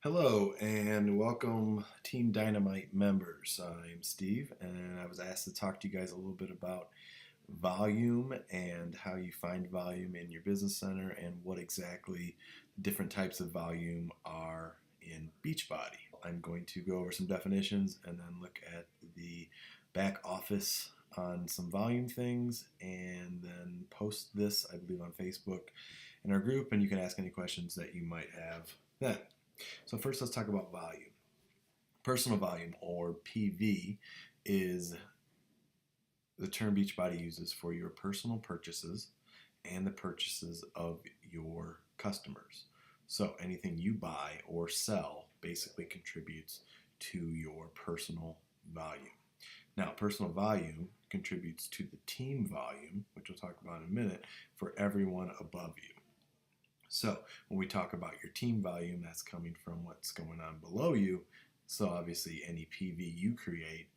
Hello and welcome Team Dynamite members. I'm Steve and I was asked to talk to you guys a little bit about volume and how you find volume in your business center and what exactly different types of volume are in Beachbody. I'm going to go over some definitions and then look at the back office on some volume things and then post this, I believe, on Facebook in our group, and you can ask any questions that you might have then. So first, let's talk about volume. Personal volume, or PV, is the term Beachbody uses for your personal purchases and the purchases of your customers. So anything you buy or sell basically contributes to your personal volume. Now, personal volume contributes to the team volume, which we'll talk about in a minute, for everyone above you. So when we talk about your team volume, that's coming from what's going on below you. So obviously any PV you create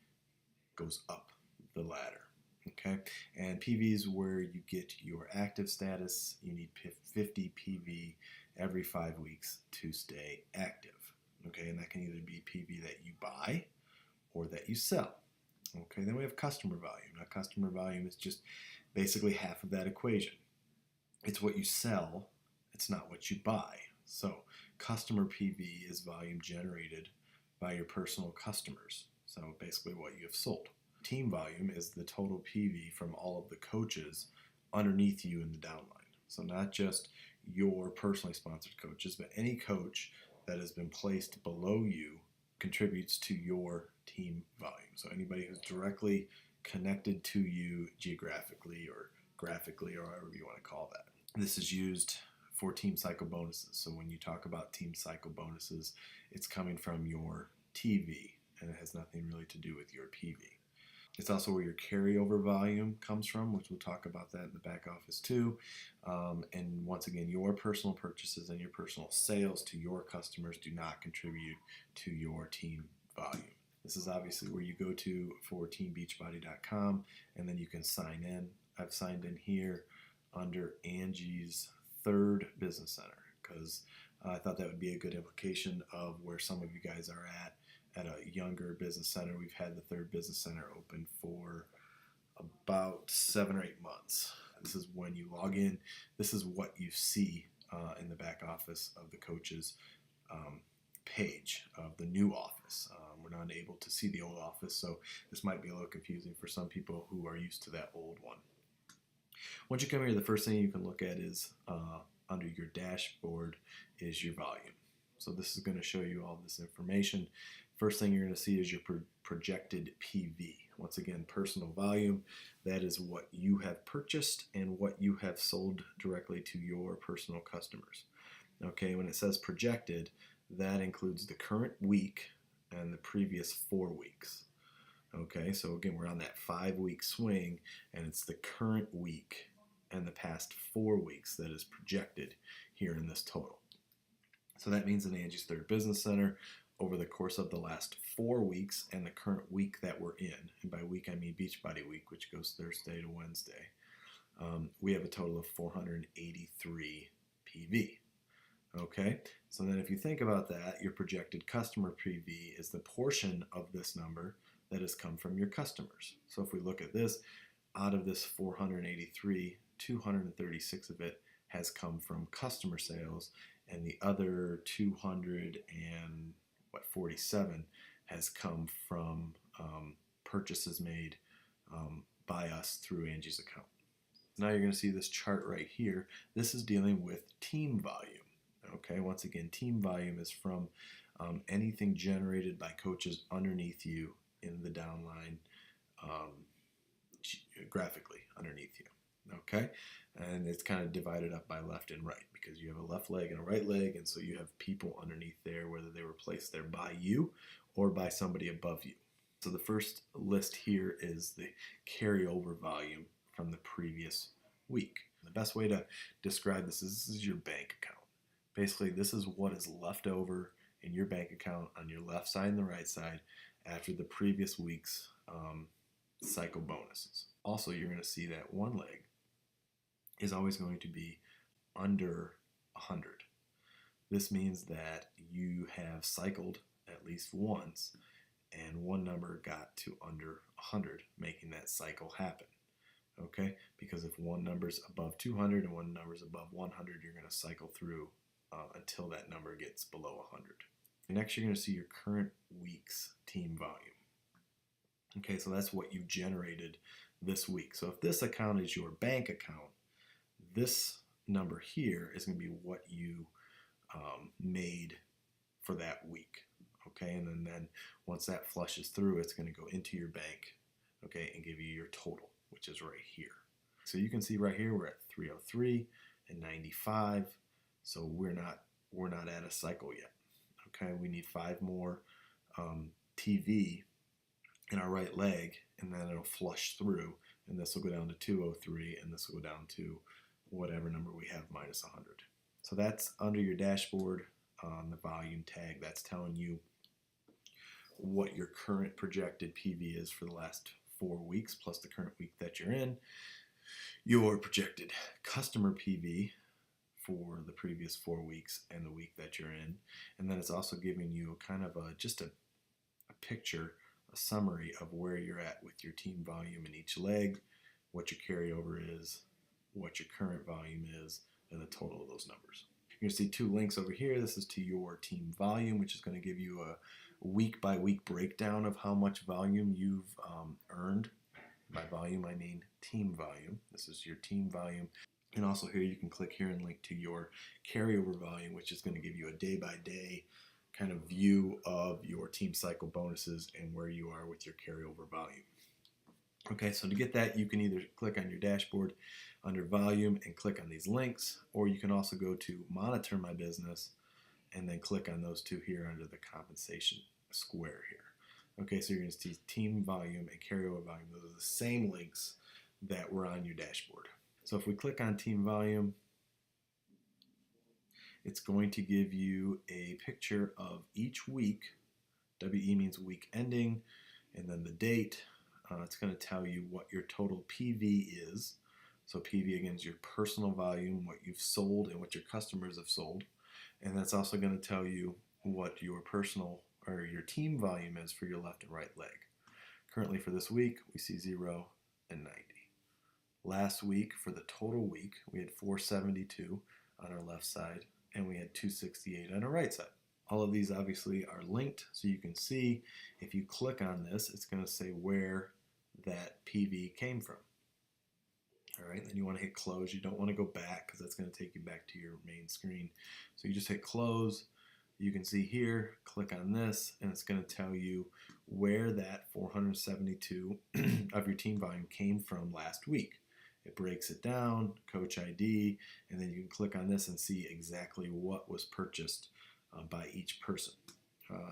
goes up the ladder. Okay, and PV is where you get your active status. You need 50 PV every 5 weeks to stay active. Okay, and that can either be PV that you buy or that you sell. Okay, then we have customer volume. Now, customer volume is just basically half of that equation. It's what you sell, it's not what you buy. So customer PV is volume generated by your personal customers. So basically what you have sold. Team volume is the total PV from all of the coaches underneath you in the downline. So not just your personally sponsored coaches, but any coach that has been placed below you contributes to your team volume. So anybody who's directly connected to you geographically or graphically or however you want to call that. This is used for team cycle bonuses. So when you talk about team cycle bonuses, it's coming from your TV and it has nothing really to do with your PV. It's also where your carryover volume comes from, which we'll talk about that in the back office too. And once again, your personal purchases and your personal sales to your customers do not contribute to your team volume. This is obviously where you go to for teambeachbody.com and then you can sign in. I've signed in here under Angie's third business center because I thought that would be a good implication of where some of you guys are at a younger business center. We've had the third business center open for about 7 or 8 months. This is when you log in. This is what you see in the back office of the coaches page of the new office. We're not able to see the old office, so this might be a little confusing for some people who are used to that old one. Once you come here, the first thing you can look at is under your dashboard is your volume. So this is going to show you all this information. First thing you're going to see is your projected PV. Once again, personal volume, that is what you have purchased and what you have sold directly to your personal customers. Okay, when it says projected, that includes the current week and the previous 4 weeks. Okay, so again, we're on that 5-week swing, and it's the current week and the past 4 weeks that is projected here in this total. So that means in Angie's third business center, over the course of the last 4 weeks and the current week that we're in, and by week I mean Beachbody week, which goes Thursday to Wednesday, we have a total of 483 PV. Okay, so then if you think about that, your projected customer PV is the portion of this number that has come from your customers. So if we look at this, out of this 483, 236 of it has come from customer sales, and the other 247 has come from purchases made by us through Angie's account. Now you're going to see this chart right here. This is dealing with team volume. Okay, once again, team volume is from anything generated by coaches underneath you in the downline, graphically underneath you. Okay, and it's kind of divided up by left and right because you have a left leg and a right leg, and so you have people underneath there, whether they were placed there by you or by somebody above you. So the first list here is the carryover volume from the previous week. The best way to describe this is your bank account. Basically, this is what is left over in your bank account on your left side and the right side after the previous week's cycle bonuses. Also, you're going to see that one leg is always going to be under 100. This means that you have cycled at least once and one number got to under 100, making that cycle happen. Okay, because if one number's above 200 and one number's above 100, you're going to cycle through until that number gets below 100. Next, you're going to see your current week's team volume. Okay, so that's what you've generated this week. So if this account is your bank account, this number here is going to be what you made for that week. Okay, and then once that flushes through, it's going to go into your bank, okay, and give you your total, which is right here. So you can see right here we're at 303 and 95. So we're not at a cycle yet. Okay, we need 5 more TV in our right leg, and then it'll flush through, and this will go down to 203, and this will go down to whatever number we have minus 100. So that's under your dashboard on the volume tag. That's telling you what your current projected PV is for the last 4 weeks plus the current week that you're in, your projected customer PV for the previous 4 weeks and the week that you're in, and then it's also giving you kind of just a picture, a summary of where you're at with your team volume in each leg, what your carryover is, what your current volume is, and the total of those numbers. You're going to see 2 links over here. This is to your team volume, which is going to give you a week-by-week breakdown of how much volume you've earned. By volume, I mean team volume. This is your team volume. And also here you can click here and link to your carryover volume, which is going to give you a day-by-day kind of view of your team cycle bonuses and where you are with your carryover volume. Okay, so to get that, you can either click on your dashboard under volume and click on these links, or you can also go to monitor my business and then click on those 2 here under the compensation square here. Okay, so you're going to see team volume and carryover volume. Those are the same links that were on your dashboard. So if we click on team volume, it's going to give you a picture of each week. WE means week ending, and then the date. It's going to tell you what your total PV is. So PV, again, is your personal volume, what you've sold and what your customers have sold. And that's also going to tell you what your personal or your team volume is for your left and right leg. Currently for this week, we see 0 and 90. Last week, for the total week, we had 472 on our left side, and we had 268 on our right side. All of these obviously are linked, so you can see if you click on this, it's going to say where that PV came from. All right, then you want to hit close. You don't want to go back because that's going to take you back to your main screen. So you just hit close. You can see here, click on this, and it's going to tell you where that 472 of your team volume came from last week. It breaks it down, coach ID, and then you can click on this and see exactly what was purchased by each person.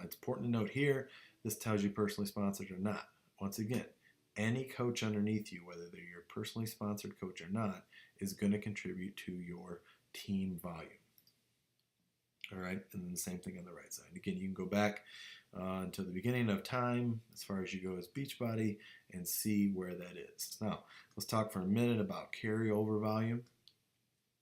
It's important to note here, this tells you personally sponsored or not. Once again, any coach underneath you, whether they're your personally sponsored coach or not, is going to contribute to your team volume. All right, and then the same thing on the right side. Again, you can go back to the beginning of time as far as you go as Beachbody and see where that is. Now, let's talk for a minute about carryover volume.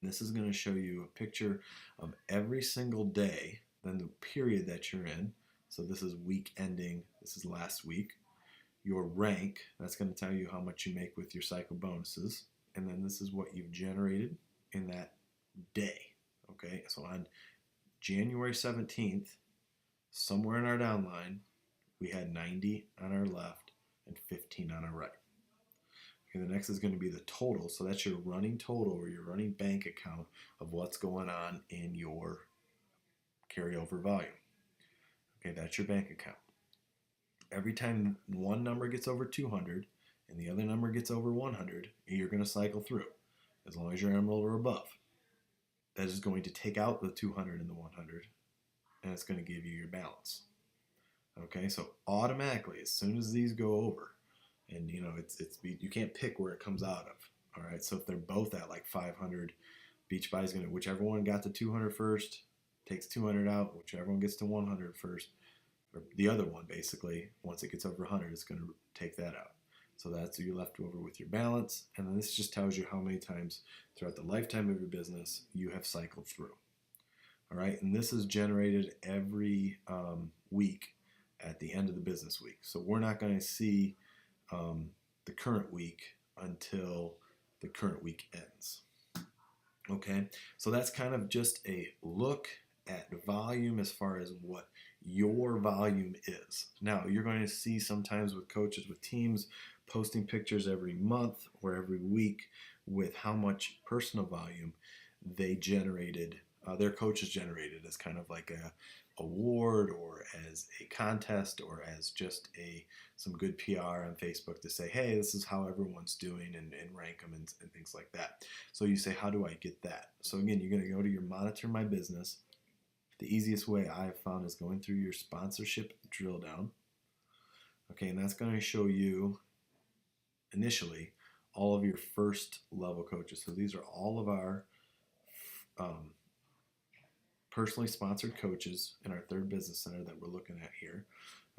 This is going to show you a picture of every single day, then the period that you're in. So this is week ending, this is last week. Your rank, that's going to tell you how much you make with your cycle bonuses. And then this is what you've generated in that day. Okay, so on January 17th, somewhere in our downline, we had 90 on our left and 15 on our right. Okay, the next is going to be the total. So that's your running total or your running bank account of what's going on in your carryover volume. Okay, that's your bank account. Every time one number gets over 200 and the other number gets over 100, you're going to cycle through as long as you're emerald or above. That is going to take out the 200 and the 100, and it's going to give you your balance. Okay, so automatically, as soon as these go over, and you know you can't pick where it comes out of. All right, so if they're both at like 500, Beachbody's going to, whichever one got to 200 first, takes 200 out. Whichever one gets to 100 first, or the other one basically, once it gets over 100, it's going to take that out. So that's you're left over with your balance, and then this just tells you how many times throughout the lifetime of your business you have cycled through. All right, and this is generated every week at the end of the business week. So we're not going to see the current week until the current week ends. Okay, so that's kind of just a look at volume as far as what your volume is. Now, you're going to see sometimes with coaches, with teams, posting pictures every month or every week with how much personal volume they generated, their coaches generated as kind of like a award or as a contest or as just some good PR on Facebook to say, hey, this is how everyone's doing and rank them and things like that. So you say, how do I get that? So again, you're going to go to your Monitor My Business. The easiest way I've found is going through your sponsorship drill down. Okay, and that's going to show you initially all of your first level coaches. So these are all of our personally sponsored coaches in our third business center that we're looking at here.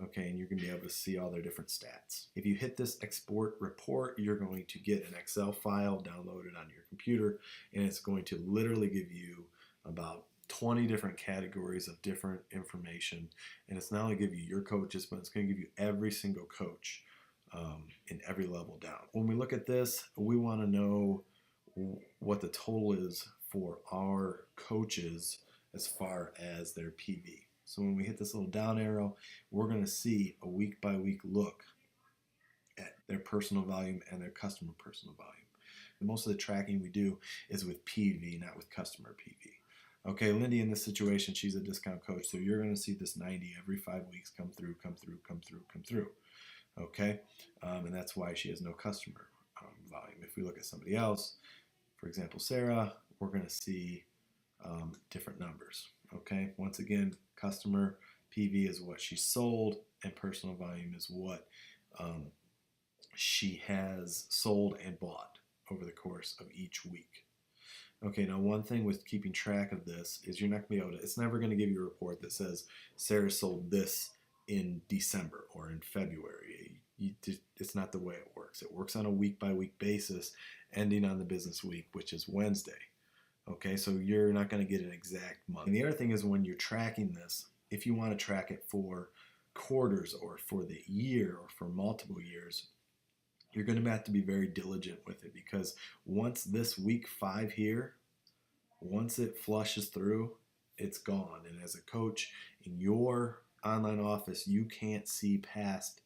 Okay, and you're going to be able to see all their different stats. If you hit this export report, you're going to get an Excel file downloaded on your computer, and it's going to literally give you about 20 different categories of different information. And it's not only give you your coaches, but it's going to give you every single coach in every level down. When we look at this, we want to know what the total is for our coaches as far as their PV. So when we hit this little down arrow, we're going to see a week by week look at their personal volume and their customer personal volume. And most of the tracking we do is with PV, not with customer PV. Okay, Lindy, in this situation, she's a discount coach, so you're going to see this 90 every 5 weeks come through. Okay, and that's why she has no customer volume. If we look at somebody else, for example, Sarah, we're going to see different numbers. Okay, once again, customer PV is what she sold, and personal volume is what she has sold and bought over the course of each week. Okay, now one thing with keeping track of this is you're not going to be able to, it's never going to give you a report that says Sarah sold this in December or in February. It's not the way it works. It works on a week by week basis, ending on the business week, which is Wednesday. Okay, so you're not going to get an exact month. And the other thing is when you're tracking this, if you want to track it for quarters or for the year or for multiple years, you're going to have to be very diligent with it, because once this week 5 here, once it flushes through, it's gone. And as a coach in your online office, you can't see past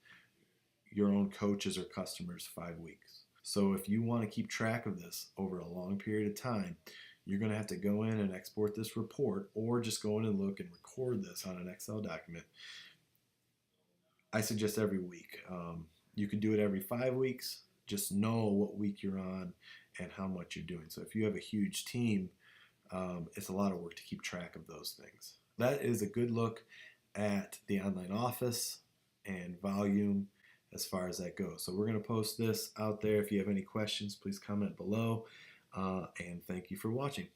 your own coaches or customers 5 weeks. So if you want to keep track of this over a long period of time, you're going to have to go in and export this report, or just go in and look and record this on an Excel document. I suggest every week. You could do it every 5 weeks. Just know what week you're on and how much you're doing. So if you have a huge team, it's a lot of work to keep track of those things. That is a good look at the online office and volume as far as that goes. So we're going to post this out there. If you have any questions, please comment below. And thank you for watching.